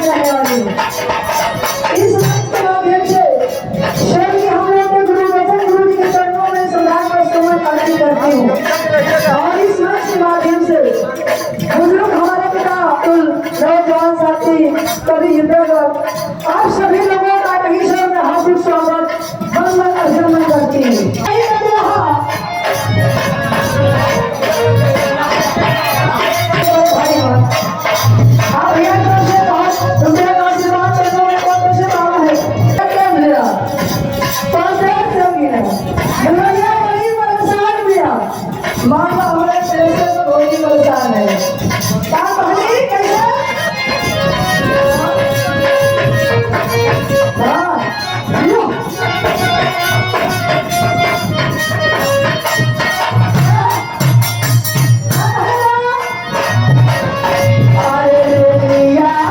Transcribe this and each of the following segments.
करने वाली हूँ। इस मंच के माध्यम से शैली हम लोग के गुरु वचन गुरु जी के चरणों में सम्राट वस्तुमान अर्पित करती हूँ। और इस मंच के माध्यम से बुजुर्ग हमारे पिता अब्दुल नौजवान साथी कवि इंद्रगढ़ आप सभी लोगों का नगीश्वर में हार्दिक स्वागत बंदन अभिनंदन करती हूँ। मामा हमारे पैसे तो बहुत ही परेशान है। क्या कहली कैसे? हाँ, लो। हरि हरि हर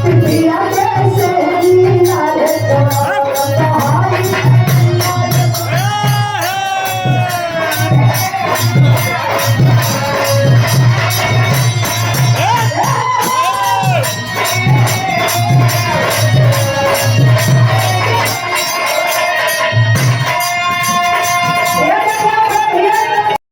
हरि